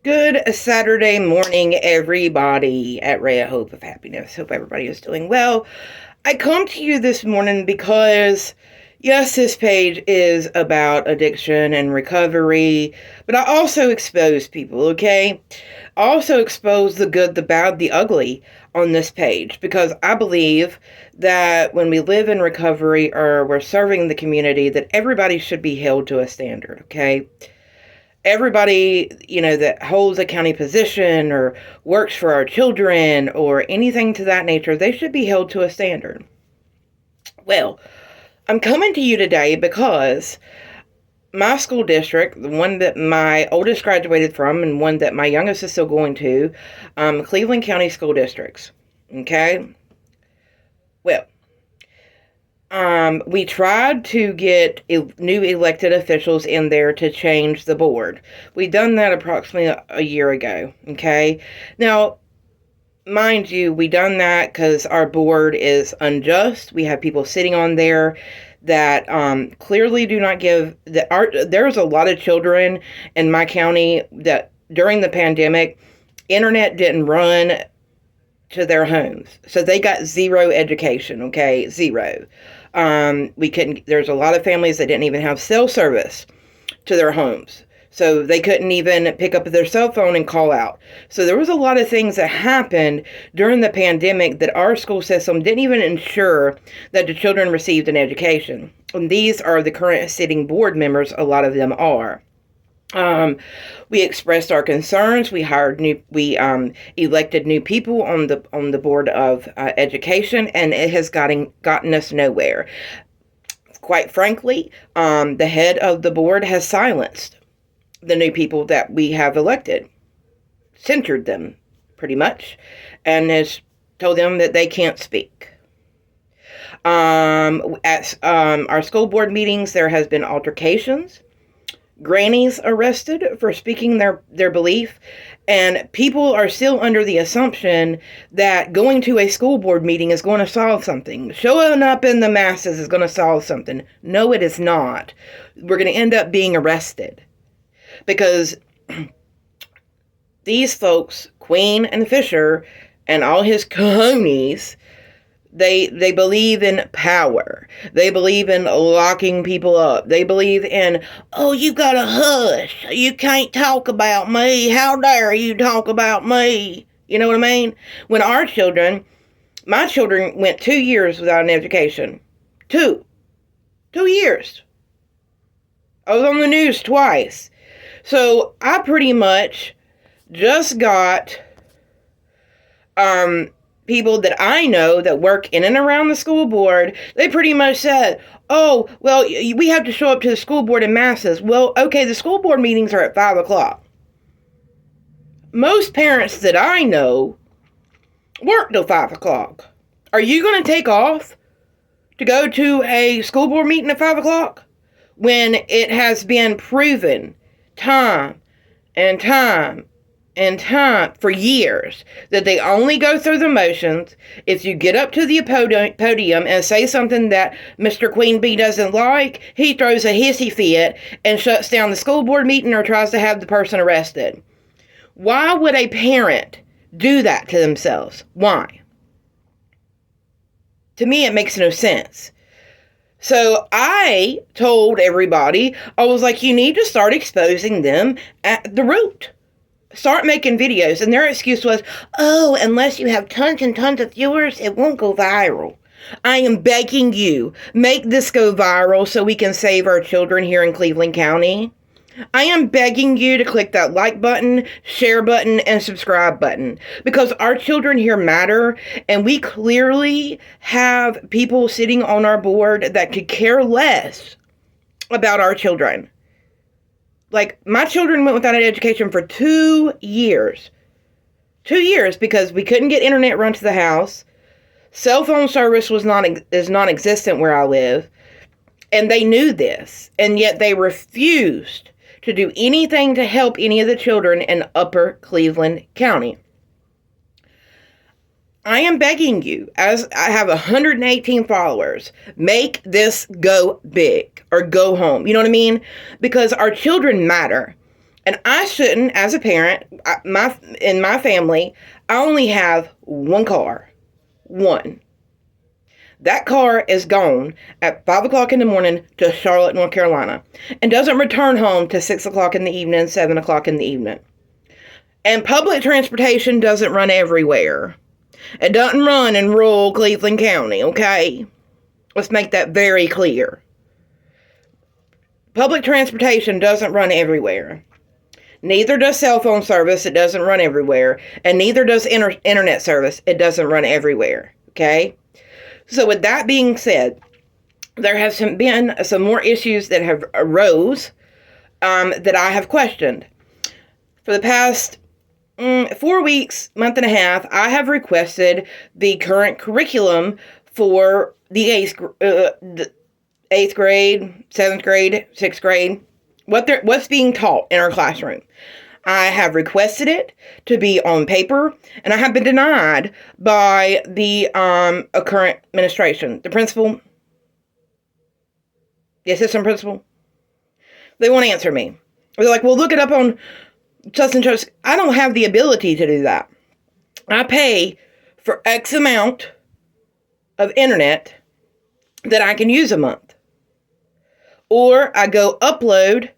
Good Saturday morning, everybody at Ray of Hope of Happiness. Hope everybody is doing well. I come to you this morning because, yes, this page is about addiction and recovery, but I also expose people, okay? I also expose the good, the bad, the ugly on this page because I believe that when we live in recovery or we're serving the community, that everybody should be held to a standard, okay? Everybody, that holds a county position or works for our children or anything to that nature, they should be held to a standard. Well, I'm coming to you today because my school district, the one that my oldest graduated from and one that my youngest is still going to, Cleveland County School Districts. Okay? Well, we tried to get new elected officials in there to change the board. We done that approximately a year ago, okay? Now, mind you, we done that because our board is unjust. We have people sitting on there that clearly do not give... There's a lot of children in my county that during the pandemic, internet didn't run to their homes. So they got zero education, okay? Zero. There's a lot of families that didn't even have cell service to their homes. So they couldn't even pick up their cell phone and call out. So there was a lot of things that happened during the pandemic that our school system didn't even ensure that the children received an education. And these are the current sitting board members, a lot of them are. We expressed our concerns. We elected new people on the board of education, and it has gotten us nowhere. Quite frankly, the head of the board has silenced the new people that we have elected, censored them pretty much, and has told them that they can't speak. At our school board meetings, there has been altercations. Grannies arrested for speaking their belief, and people are still under the assumption that going to a school board meeting is going to solve something. Showing up in the masses is going to solve something. No, it is not. We're going to end up being arrested because these folks, Queen and Fisher and all his cojones, They believe in power. They believe in locking people up. They believe in, oh, you gotta hush. You can't talk about me. How dare you talk about me? You know what I mean? When my children went 2 years without an education. 2 years. I was on the news twice. So I pretty much just got, people that I know that work in and around the school board, they pretty much said, oh, well, we have to show up to the school board in masses. Well, okay, the school board meetings are at 5 o'clock. Most parents that I know work till 5 o'clock. Are you going to take off to go to a school board meeting at 5 o'clock when it has been proven time and time for years that they only go through the motions? If you get up to the podium and say something that Mr. Queen Bee doesn't like, he throws a hissy fit and shuts down the school board meeting or tries to have the person arrested. Why would a parent do that to themselves? Why? To me, it makes no sense. So I told everybody, I was like, you need to start exposing them at the root. Start making videos. And their excuse was, oh, unless you have tons and tons of viewers, it won't go viral. I am begging you, make this go viral so we can save our children here in Cleveland County. I am begging you to click that like button, share button, and subscribe button because our children here matter, and we clearly have people sitting on our board that could care less about our children. Like, my children went without an education for 2 years. 2 years because we couldn't get internet run to the house. Cell phone service is non-existent where I live. And they knew this. And yet they refused to do anything to help any of the children in Upper Cleveland County. I am begging you, as I have 118 followers, make this go big or go home. You know what I mean? Because our children matter. And I shouldn't, as a parent, in my family, I only have one car. One. That car is gone at 5 o'clock in the morning to Charlotte, North Carolina, and doesn't return home to 6 o'clock in the evening, 7 o'clock in the evening. And public transportation doesn't run everywhere. It doesn't run in rural Cleveland County, okay? Let's make that very clear. Public transportation doesn't run everywhere. Neither does cell phone service. It doesn't run everywhere. And neither does internet service. It doesn't run everywhere, okay? So with that being said, there have been some more issues that have arose that I have questioned. For the past 4 weeks, month and a half, I have requested the current curriculum for the eighth grade, 7th grade, 6th grade, what's being taught in our classroom. I have requested it to be on paper, and I have been denied by the current administration, the principal, the assistant principal. They won't answer me. They're like, well, look it up on such and such. I don't have the ability to do that. I pay for X amount of internet that I can use a month. Or I go upload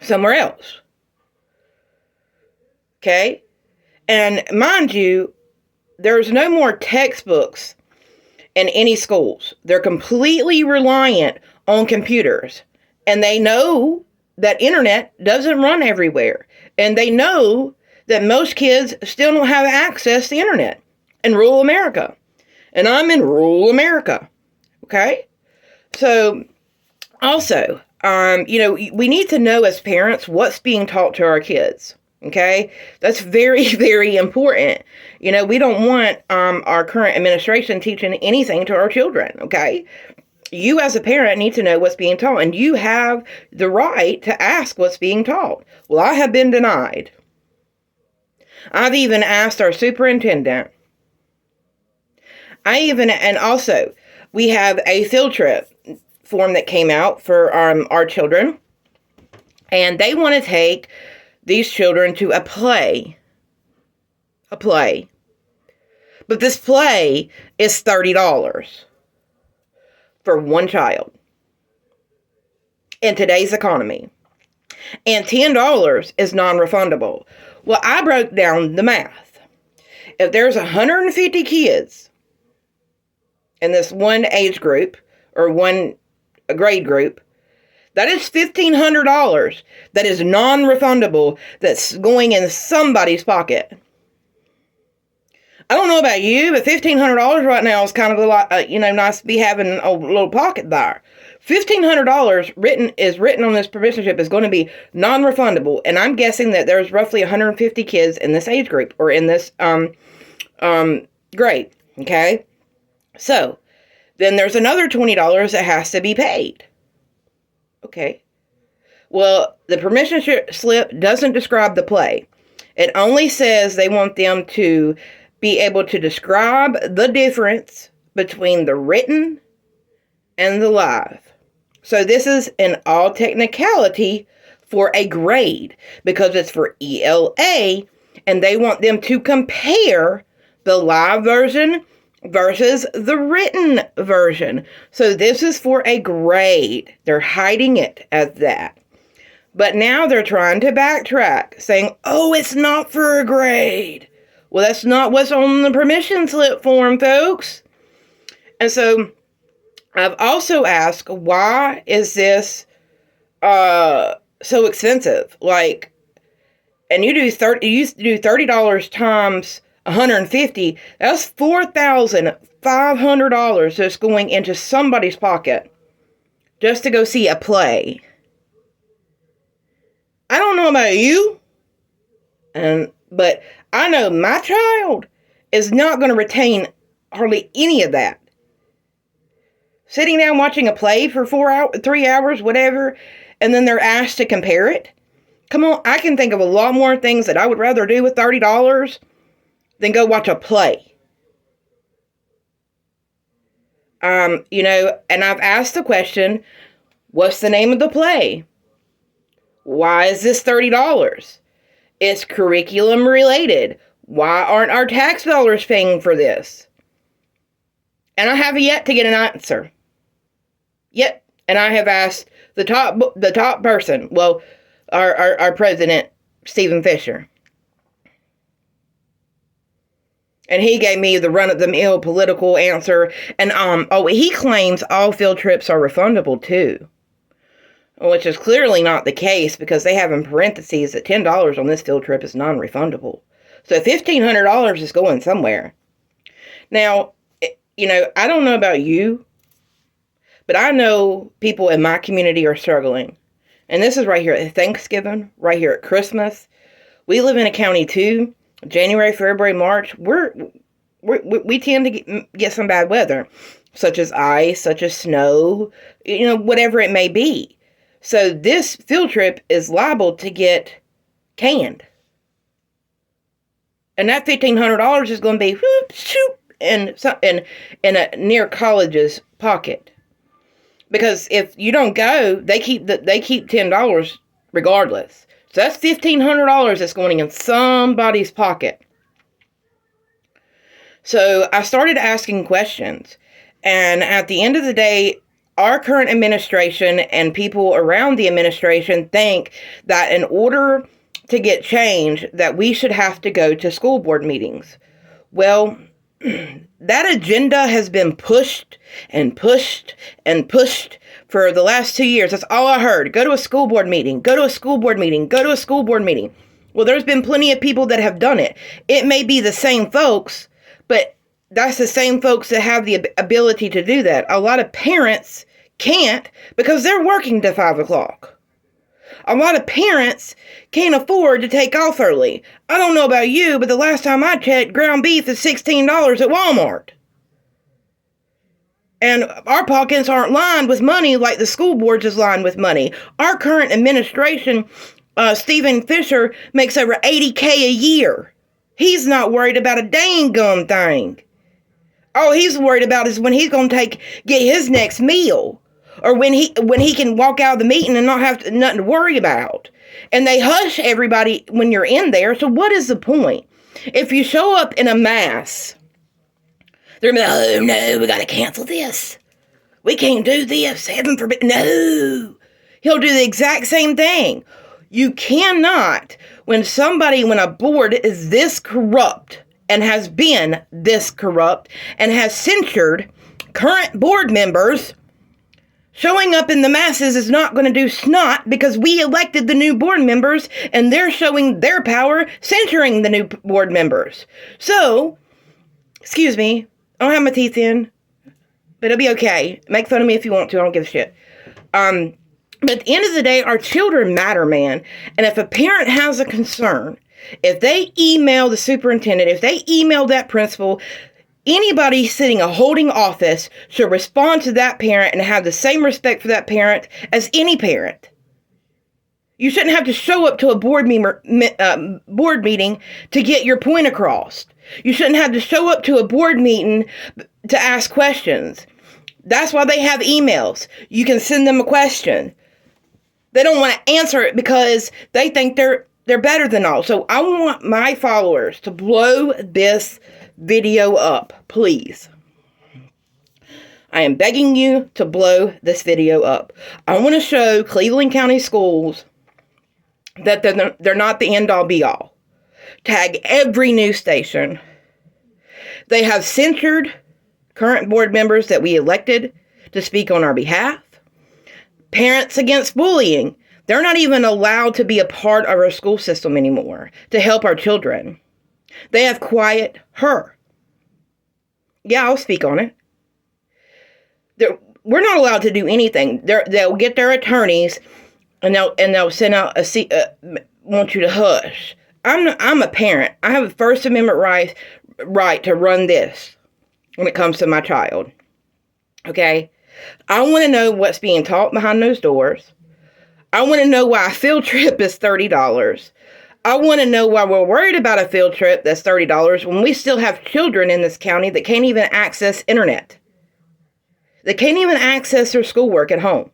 somewhere else. Okay? And mind you, there's no more textbooks in any schools. They're completely reliant on computers. And they know that internet doesn't run everywhere. And they know that most kids still don't have access to internet in rural America. And I'm in rural America. Okay? So, also, we need to know as parents what's being taught to our kids. Okay? That's very, very important. We don't want our current administration teaching anything to our children. Okay? You as a parent need to know what's being taught, and you have the right to ask what's being taught. Well, I have been denied. I've even asked our superintendent. And also, we have a field trip form that came out for our children, and they want to take these children to a play. But this play is $30 for one child in today's economy. And $10 is non-refundable. Well, I broke down the math. If there's 150 kids in this one age group or one grade group, that is $1,500 that is non-refundable that's going in somebody's pocket. I don't know about you, but $1,500 right now is kind of a lot, nice to be having a little pocket there. $1,500 written on this permission slip is going to be non-refundable, and I'm guessing that there's roughly 150 kids in this age group or in this grade. Okay, so then there's another $20 that has to be paid. Okay, well, the permission slip doesn't describe the play. It only says they want them to be able to describe the difference between the written and the live. So this is in all technicality for a grade because it's for ELA, and they want them to compare the live version versus the written version. So this is for a grade. They're hiding it as that. But now they're trying to backtrack, saying, oh, it's not for a grade. Well, that's not what's on the permission slip form, folks. And so I've also asked, why is this so expensive? Like, and you do $30 times 150. That's $4,500 that's going into somebody's pocket just to go see a play. I don't know about you, but I know my child is not going to retain hardly any of that. Sitting down watching a play for 3 hours, whatever, and then they're asked to compare it. Come on, I can think of a lot more things that I would rather do with $30 than go watch a play. And I've asked the question, what's the name of the play? Why is this $30? It's curriculum related. Why aren't our tax dollars paying for this? And I have yet to get an answer. Yet. And I have asked the top person, well, our president, Steven Fisher. And he gave me the run-of-the-mill political answer. And he claims all field trips are refundable too. Which is clearly not the case, because they have in parentheses that $10 on this field trip is non-refundable. So $1,500 is going somewhere. Now, I don't know about you, but I know people in my community are struggling. And this is right here at Thanksgiving, right here at Christmas. We live in a county too. January, February, March, we tend to get some bad weather, such as ice, such as snow, whatever it may be. So this field trip is liable to get canned. And that $1,500 is going to be whoop, shoop, in a near college's pocket. Because if you don't go, they keep $10 regardless. So that's $1,500 that's going in somebody's pocket. So I started asking questions. And at the end of the day, our current administration and people around the administration think that in order to get change, that we should have to go to school board meetings. Well, that agenda has been pushed and pushed and pushed for the last 2 years. That's all I heard. Go to a school board meeting. Go to a school board meeting. Go to a school board meeting. Well, there's been plenty of people that have done it. It may be the same folks, but that's the same folks that have the ability to do that. A lot of parents can't because they're working to 5 o'clock. A lot of parents can't afford to take off early. I don't know about you, but the last time I checked, ground beef is $16 at Walmart. And our pockets aren't lined with money like the school boards is lined with money. Our current administration, Steven Fisher, makes over $80K a year. He's not worried about a dang gum thing. All he's worried about is when he's going to get his next meal. Or when he can walk out of the meeting and not have nothing to worry about. And they hush everybody when you're in there. So what is the point? If you show up in a mass, they're going to be like, oh no, we got to cancel this. We can't do this. Heaven forbid. No. He'll do the exact same thing. You cannot, when a board is this corrupt and has been this corrupt and has censured current board members, showing up in the masses is not going to do snot, because we elected the new board members and they're showing their power censuring the new board members. So, excuse me, I don't have my teeth in, but it'll be okay. Make fun of me if you want to. I don't give a shit. But at the end of the day, our children matter, man. And if a parent has a concern, if they email the superintendent, if they email that principal, anybody sitting a holding office should respond to that parent and have the same respect for that parent as any parent. You shouldn't have to show up to a board meeting to get your point across. You shouldn't have to show up to a board meeting to ask questions. That's why they have emails. You can send them a question. They don't want to answer it because they think they're better than all. So I want my followers to blow this video up, please. I am begging you to blow this video up. I want to show Cleveland County Schools that they're not the end-all be-all. Tag every news station. They have censured current board members that we elected to speak on our behalf. Parents Against Bullying. They're not even allowed to be a part of our school system anymore to help our children. They have quiet her. Yeah, I'll speak on it. We're not allowed to do anything. They'll get their attorneys and they'll send out want you to hush. I'm a parent. I have a First Amendment right to run this when it comes to my child. Okay? I want to know what's being taught behind those doors. I want to know why a field trip is $30. I want to know why we're worried about a field trip that's $30 when we still have children in this county that can't even access internet. They can't even access their schoolwork at home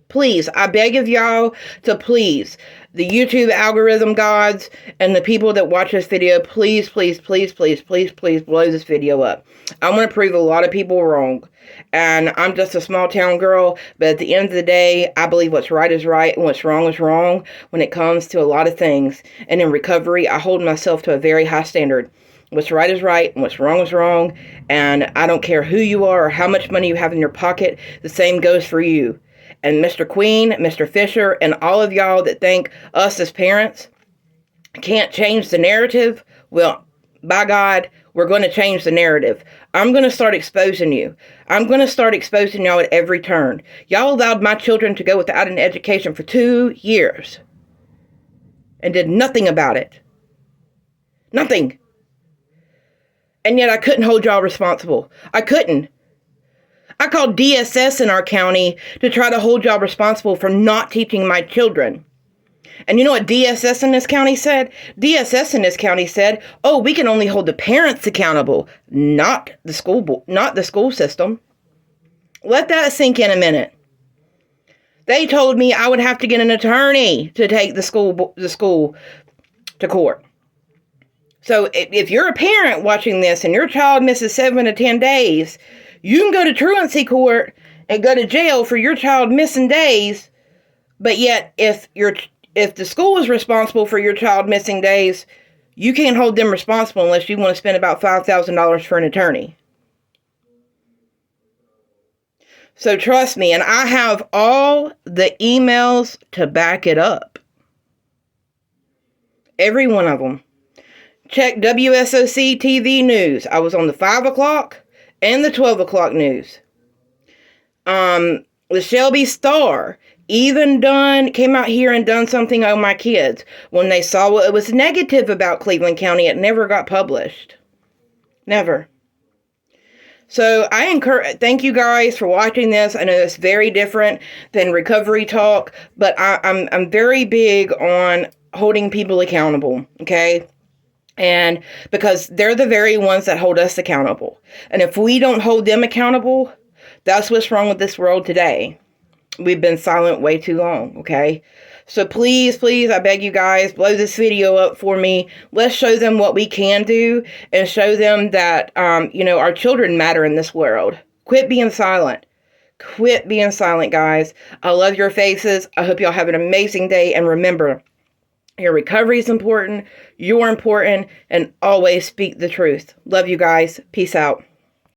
Please, I beg of y'all to please, the YouTube algorithm gods and the people that watch this video, please, please, please, please, please, please blow this video up. I want to prove a lot of people wrong. And I'm just a small town girl, but at the end of the day, I believe what's right is right and what's wrong is wrong when it comes to a lot of things. And in recovery, I hold myself to a very high standard. What's right is right and what's wrong is wrong. And I don't care who you are or how much money you have in your pocket, the same goes for you. And Mr. Queen, Mr. Fisher, and all of y'all that think us as parents can't change the narrative, well, by God, we're going to change the narrative. I'm going to start exposing you. I'm going to start exposing y'all at every turn. Y'all allowed my children to go without an education for 2 years and did nothing about it. Nothing. And yet I couldn't hold y'all responsible. I couldn't. I called DSS in our county to try to hold y'all responsible for not teaching my children. And you know what DSS in this county said? DSS in this county said, oh, we can only hold the parents accountable, not the school system. Let that sink in a minute. They told me I would have to get an attorney to take the school to court. So if you're a parent watching this and your child misses 7 to 10 days, you can go to truancy court and go to jail for your child missing days. But yet, if the school is responsible for your child missing days, you can't hold them responsible unless you want to spend about $5,000 for an attorney. So trust me, and I have all the emails to back it up. Every one of them. Check WSOC TV news. I was on the 5 o'clock and the 12 o'clock news. The Shelby Star even came out here and done something on my kids. When they saw what was negative about Cleveland County, it never got published. Never. So thank you guys for watching this. I know it's very different than recovery talk, but I'm very big on holding people accountable, okay? And because they're the very ones that hold us accountable. And if we don't hold them accountable, that's what's wrong with this world today. We've been silent way too long, okay? So please, please, I beg you guys, blow this video up for me. Let's show them what we can do and show them that, our children matter in this world. Quit being silent. Quit being silent, guys. I love your faces. I hope y'all have an amazing day. And remember, your recovery is important, you're important, and always speak the truth. Love you guys. Peace out.